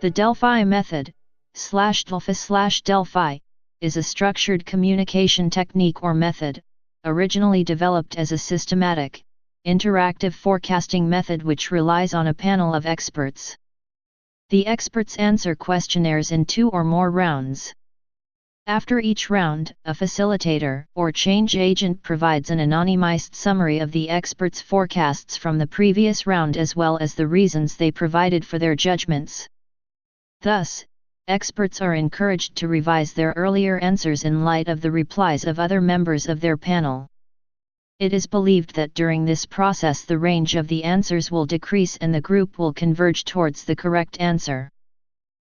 The Delphi method, /Delphi/Delphi, is a structured communication technique or method, originally developed as a systematic, interactive forecasting method which relies on a panel of experts. The experts answer questionnaires in 2 or more rounds. After each round, a facilitator or change agent provides an anonymized summary of the experts' forecasts from the previous round as well as the reasons they provided for their judgments. Thus, experts are encouraged to revise their earlier answers in light of the replies of other members of their panel. It is believed that during this process the range of the answers will decrease and the group will converge towards the correct answer.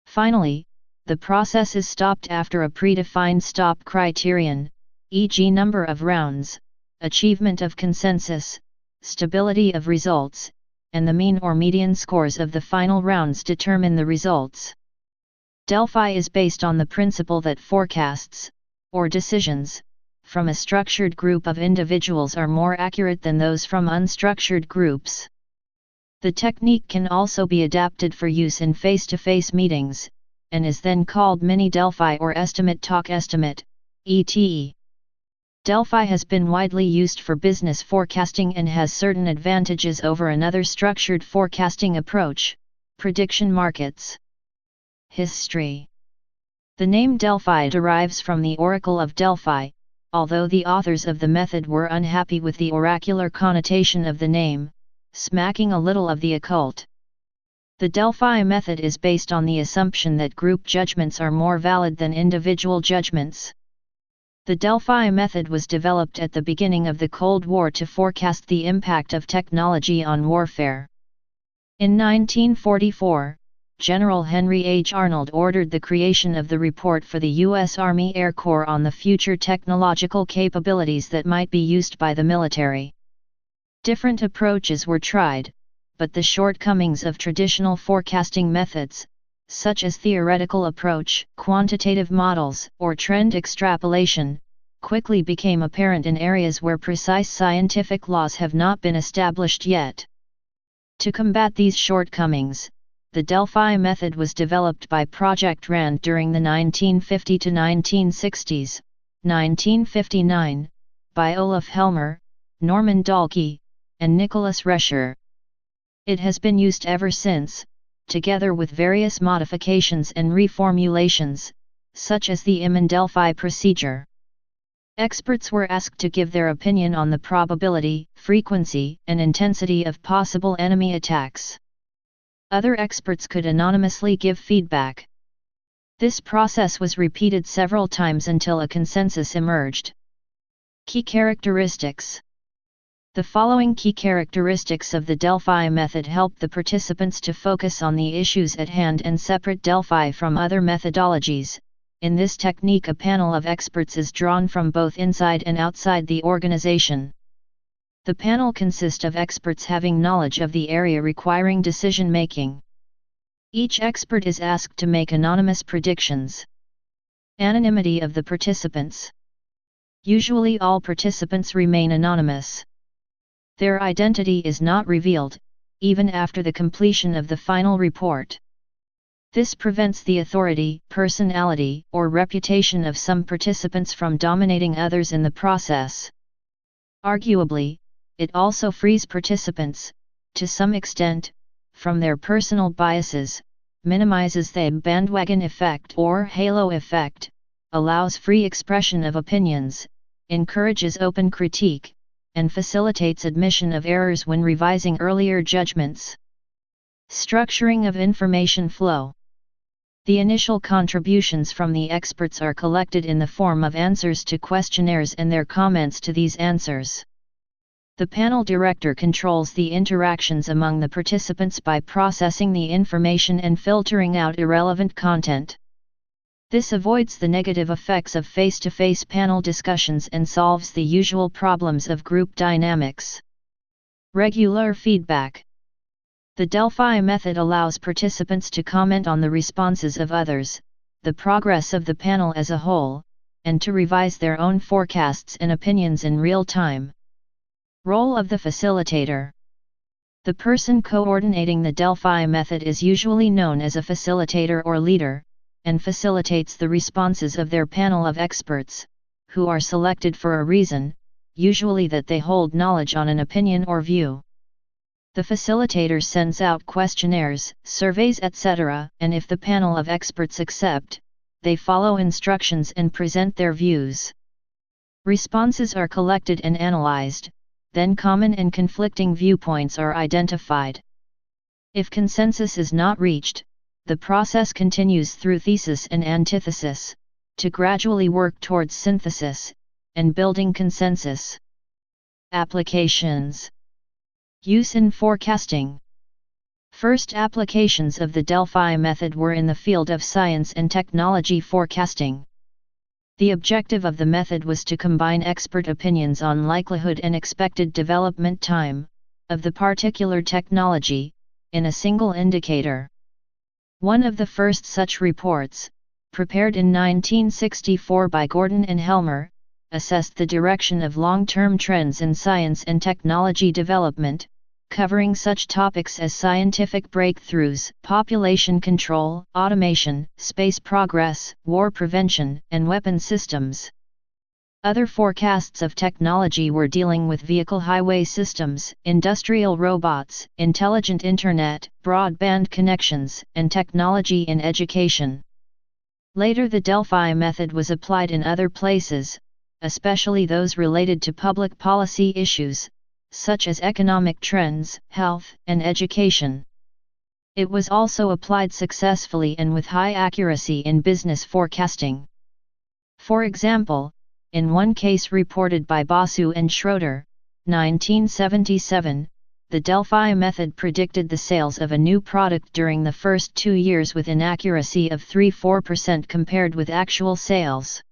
Finally, the process is stopped after a predefined stop criterion, e.g. number of rounds, achievement of consensus, stability of results, and the mean or median scores of the final rounds determine the results. Delphi is based on the principle that forecasts, or decisions, from a structured group of individuals are more accurate than those from unstructured groups. The technique can also be adapted for use in face-to-face meetings, and is then called mini-Delphi or estimate-talk-estimate, ETE. Delphi has been widely used for business forecasting and has certain advantages over another structured forecasting approach, prediction markets. History. The name Delphi derives from the Oracle of Delphi, although the authors of the method were unhappy with the oracular connotation of the name, smacking a little of the occult. The Delphi method is based on the assumption that group judgments are more valid than individual judgments. The Delphi method was developed at the beginning of the Cold War to forecast the impact of technology on warfare. In 1944, General Henry H. Arnold ordered the creation of the report for the U.S. Army Air Corps on the future technological capabilities that might be used by the military. Different approaches were tried, but the shortcomings of traditional forecasting methods, such as theoretical approach, quantitative models, or trend extrapolation, quickly became apparent in areas where precise scientific laws have not been established yet. To combat these shortcomings, the Delphi method was developed by Project RAND during the 1950 to 1960s, 1959, by Olaf Helmer, Norman Dahlke, and Nicholas Rescher. It has been used ever since, together with various modifications and reformulations, such as the Delphi procedure. Experts were asked to give their opinion on the probability, frequency, and intensity of possible enemy attacks. Other experts could anonymously give feedback. This process was repeated several times until a consensus emerged. Key characteristics. The following key characteristics of the Delphi method help the participants to focus on the issues at hand and separate Delphi from other methodologies. In this technique, a panel of experts is drawn from both inside and outside the organization. The panel consists of experts having knowledge of the area requiring decision-making. Each expert is asked to make anonymous predictions. Anonymity of the participants. Usually all participants remain anonymous. Their identity is not revealed, even after the completion of the final report. This prevents the authority, personality, or reputation of some participants from dominating others in the process. Arguably, it also frees participants, to some extent, from their personal biases, minimizes the bandwagon effect or halo effect, allows free expression of opinions, encourages open critique, and facilitates admission of errors when revising earlier judgments. Structuring of information flow. The initial contributions from the experts are collected in the form of answers to questionnaires and their comments to these answers. The panel director controls the interactions among the participants by processing the information and filtering out irrelevant content. This avoids the negative effects of face-to-face panel discussions and solves the usual problems of group dynamics. Regular feedback. The Delphi method allows participants to comment on the responses of others, the progress of the panel as a whole, and to revise their own forecasts and opinions in real time. Role of the facilitator. The person coordinating the Delphi method is usually known as a facilitator or leader, and facilitates the responses of their panel of experts, who are selected for a reason, usually that they hold knowledge on an opinion or view. The facilitator sends out questionnaires, surveys, etc., and if the panel of experts accept, they follow instructions and present their views. Responses are collected and analyzed, then common and conflicting viewpoints are identified. If consensus is not reached, the process continues through thesis and antithesis, to gradually work towards synthesis, and building consensus. Applications. Use in forecasting. First applications of the Delphi method were in the field of science and technology forecasting. The objective of the method was to combine expert opinions on likelihood and expected development time of the particular technology in a single indicator. One of the first such reports, prepared in 1964 by Gordon and Helmer, assessed the direction of long-term trends in science and technology development, covering such topics as scientific breakthroughs, population control, automation, space progress, war prevention, and weapon systems. Other forecasts of technology were dealing with vehicle highway systems, industrial robots, intelligent internet, broadband connections, and technology in education. Later, the Delphi method was applied in other places, especially those related to public policy issues, such as economic trends, health, and education. It was also applied successfully and with high accuracy in business forecasting. For example, in one case reported by Basu and Schroeder, 1977, the Delphi method predicted the sales of a new product during the first 2 years with an accuracy of 3–4% compared with actual sales.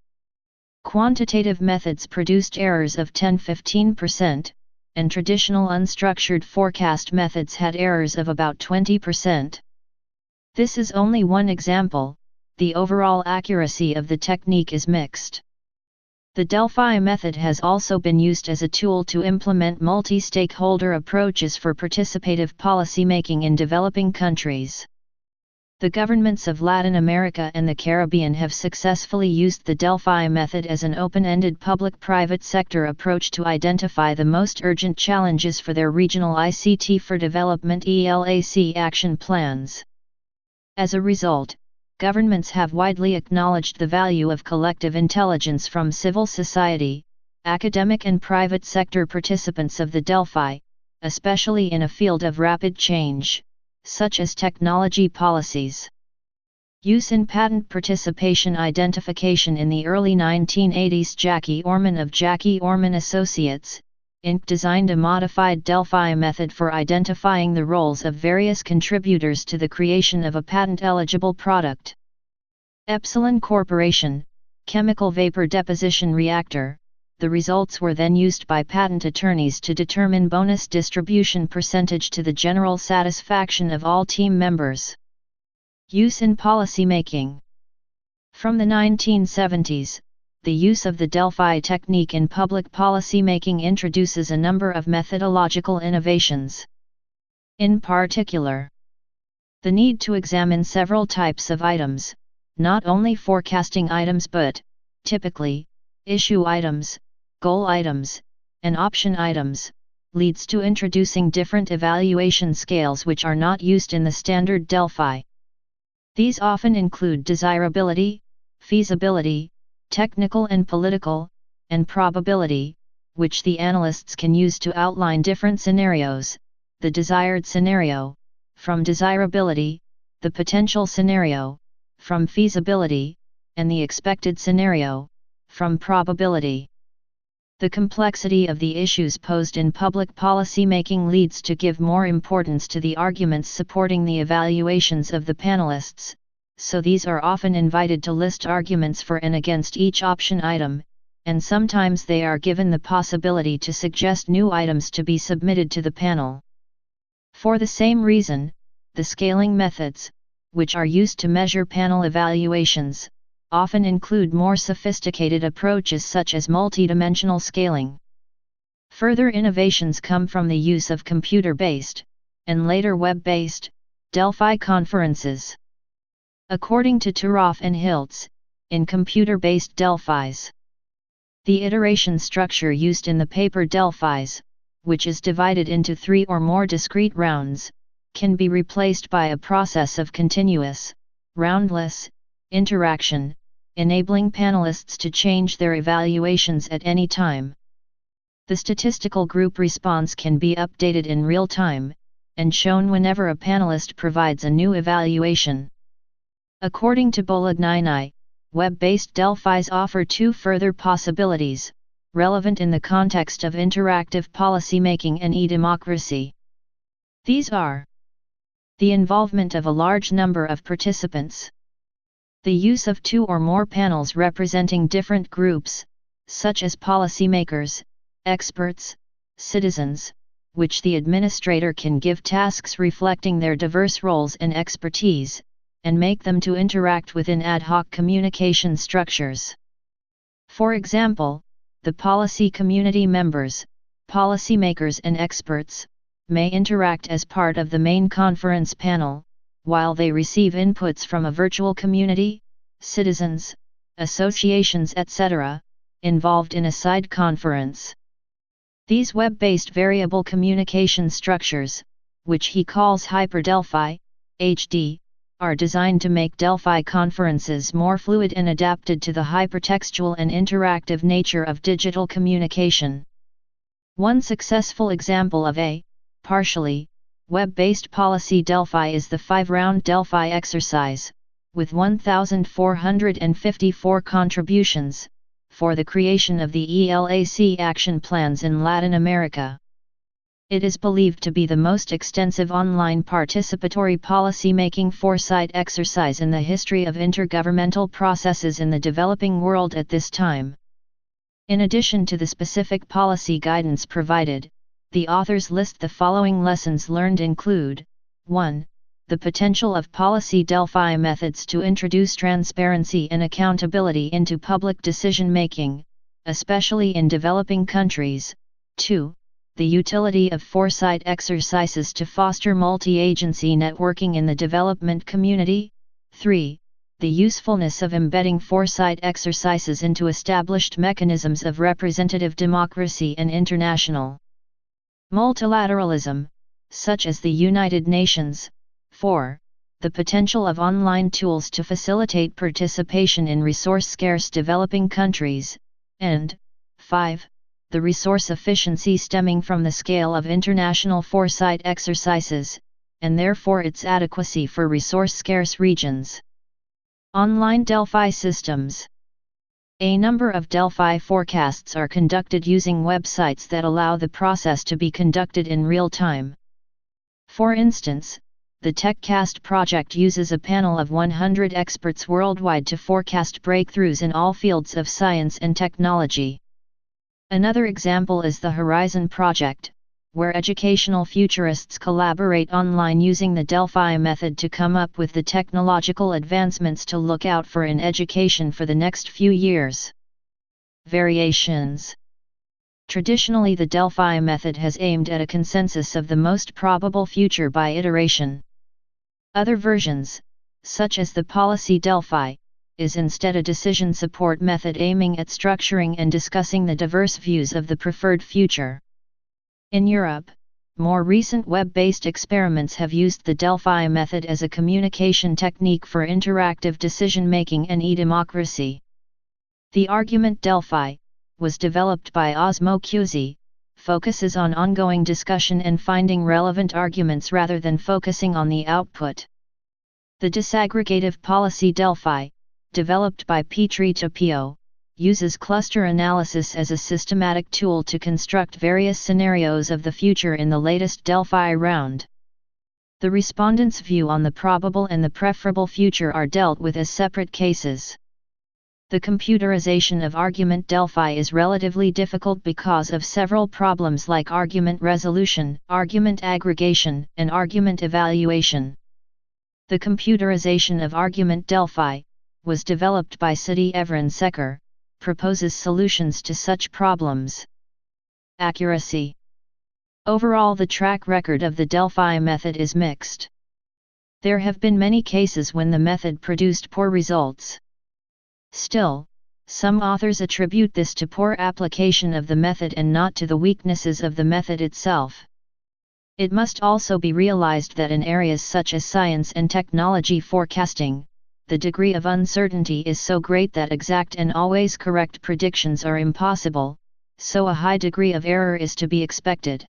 Quantitative methods produced errors of 10–15%, and traditional unstructured forecast methods had errors of about 20%. This is only one example, the overall accuracy of the technique is mixed. The Delphi method has also been used as a tool to implement multi-stakeholder approaches for participative policymaking in developing countries. The governments of Latin America and the Caribbean have successfully used the Delphi method as an open-ended public-private sector approach to identify the most urgent challenges for their regional ICT for development (ELAC) action plans. As a result, governments have widely acknowledged the value of collective intelligence from civil society, academic and private sector participants of the Delphi, especially in a field of rapid change, such as technology policies. Use in patent participation identification. In the early 1980s, Jackie Orman of Jackie Orman Associates, Inc. designed a modified Delphi method for identifying the roles of various contributors to the creation of a patent-eligible product. Epsilon Corporation, Chemical Vapor Deposition Reactor. The results were then used by patent attorneys to determine bonus distribution percentage to the general satisfaction of all team members. Use in policymaking. From the 1970s, the use of the Delphi technique in public policymaking introduces a number of methodological innovations. In particular, the need to examine several types of items, not only forecasting items but, typically, issue items, goal items, and option items, leads to introducing different evaluation scales which are not used in the standard Delphi. These often include desirability, feasibility, technical and political, and probability, which the analysts can use to outline different scenarios: the desired scenario, from desirability, the potential scenario, from feasibility, and the expected scenario, from probability. The complexity of the issues posed in public policy making leads to give more importance to the arguments supporting the evaluations of the panelists, so these are often invited to list arguments for and against each option item, and sometimes they are given the possibility to suggest new items to be submitted to the panel. For the same reason, the scaling methods, which are used to measure panel evaluations, often include more sophisticated approaches such as multidimensional scaling. Further innovations come from the use of computer-based, and later web-based, Delphi conferences. According to Turoff and Hiltz, in computer-based Delphis, the iteration structure used in the paper Delphis, which is divided into 3 or more discrete rounds, can be replaced by a process of continuous, roundless, interaction, enabling panelists to change their evaluations at any time. The statistical group response can be updated in real time, and shown whenever a panelist provides a new evaluation. According to Bolognini, web-based Delphis offer 2 further possibilities, relevant in the context of interactive policymaking and e-democracy. These are the involvement of a large number of participants, the use of 2 or more panels representing different groups, such as policymakers, experts, citizens, which the administrator can give tasks reflecting their diverse roles and expertise, and make them to interact within ad hoc communication structures. For example, the policy community members, policymakers and experts, may interact as part of the main conference panel, while they receive inputs from a virtual community, citizens, associations etc., involved in a side conference. These web-based variable communication structures, which he calls HyperDelphi, HD, are designed to make Delphi conferences more fluid and adapted to the hypertextual and interactive nature of digital communication. One successful example of a partially web-based policy Delphi is the 5-round Delphi exercise, with 1,454 contributions, for the creation of the ELAC action plans in Latin America. It is believed to be the most extensive online participatory policy-making foresight exercise in the history of intergovernmental processes in the developing world at this time. In addition to the specific policy guidance provided, the authors list the following lessons learned include: 1. The potential of policy Delphi methods to introduce transparency and accountability into public decision-making, especially in developing countries. 2. The utility of foresight exercises to foster multi-agency networking in the development community. 3. The usefulness of embedding foresight exercises into established mechanisms of representative democracy and international multilateralism, such as the United Nations. 4. The potential of online tools to facilitate participation in resource-scarce developing countries, and 5. The resource efficiency stemming from the scale of international foresight exercises, and therefore its adequacy for resource-scarce regions. Online Delphi systems. A number of Delphi forecasts are conducted using websites that allow the process to be conducted in real time. For instance, the TechCast project uses a panel of 100 experts worldwide to forecast breakthroughs in all fields of science and technology. Another example is the Horizon project, where educational futurists collaborate online using the Delphi method to come up with the technological advancements to look out for in education for the next few years. Variations. Traditionally, the Delphi method has aimed at a consensus of the most probable future by iteration. Other versions, such as the policy Delphi, is instead a decision support method aiming at structuring and discussing the diverse views of the preferred future. In Europe, more recent web-based experiments have used the Delphi method as a communication technique for interactive decision-making and e-democracy. The argument Delphi was developed by Osmo Cusi, focuses on ongoing discussion and finding relevant arguments rather than focusing on the output. The disaggregative policy Delphi, developed by Petri Tapio, uses cluster analysis as a systematic tool to construct various scenarios of the future in the latest Delphi round. The respondents' view on the probable and the preferable future are dealt with as separate cases. The computerization of argument Delphi is relatively difficult because of several problems like argument resolution, argument aggregation, and argument evaluation. The computerization of argument Delphi was developed by Sidi Evren Seker, proposes solutions to such problems. Accuracy. Overall, the track record of the Delphi method is mixed. There have been many cases when the method produced poor results. Still, some authors attribute this to poor application of the method and not to the weaknesses of the method itself. It must also be realized that in areas such as science and technology forecasting, the degree of uncertainty is so great that exact and always correct predictions are impossible, so a high degree of error is to be expected.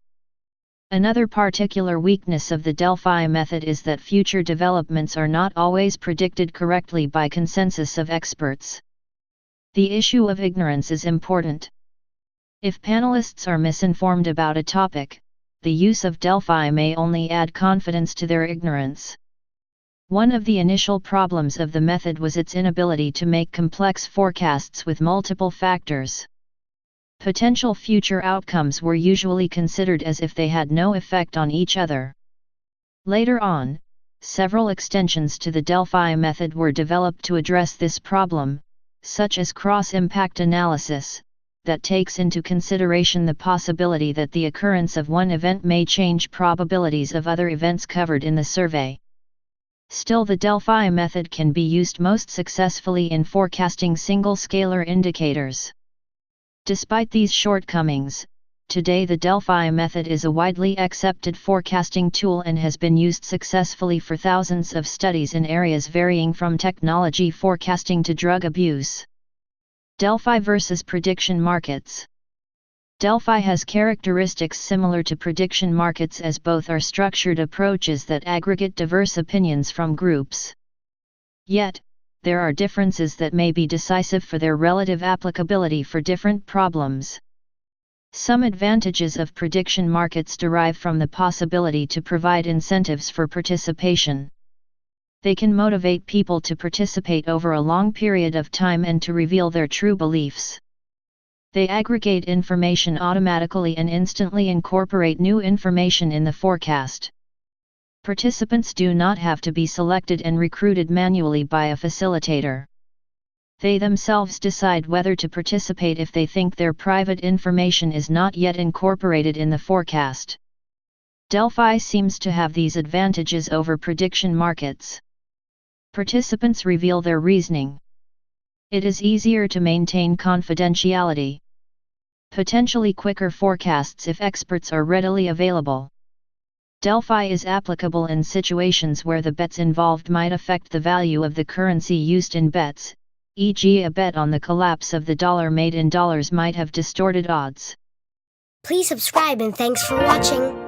Another particular weakness of the Delphi method is that future developments are not always predicted correctly by consensus of experts. The issue of ignorance is important. If panelists are misinformed about a topic, the use of Delphi may only add confidence to their ignorance. One of the initial problems of the method was its inability to make complex forecasts with multiple factors. Potential future outcomes were usually considered as if they had no effect on each other. Later on, several extensions to the Delphi method were developed to address this problem, such as cross-impact analysis, that takes into consideration the possibility that the occurrence of one event may change probabilities of other events covered in the survey. Still, the Delphi method can be used most successfully in forecasting single scalar indicators. Despite these shortcomings, today the Delphi method is a widely accepted forecasting tool and has been used successfully for thousands of studies in areas varying from technology forecasting to drug abuse. Delphi versus prediction markets. Delphi has characteristics similar to prediction markets, as both are structured approaches that aggregate diverse opinions from groups. Yet, there are differences that may be decisive for their relative applicability for different problems. Some advantages of prediction markets derive from the possibility to provide incentives for participation. They can motivate people to participate over a long period of time and to reveal their true beliefs. They aggregate information automatically and instantly incorporate new information in the forecast. Participants do not have to be selected and recruited manually by a facilitator. They themselves decide whether to participate if they think their private information is not yet incorporated in the forecast. Delphi seems to have these advantages over prediction markets. Participants reveal their reasoning. It is easier to maintain confidentiality. Potentially quicker forecasts if experts are readily available. Delphi is applicable in situations where the bets involved might affect the value of the currency used in bets, e.g., a bet on the collapse of the dollar made in dollars might have distorted odds. Please subscribe and thanks for watching.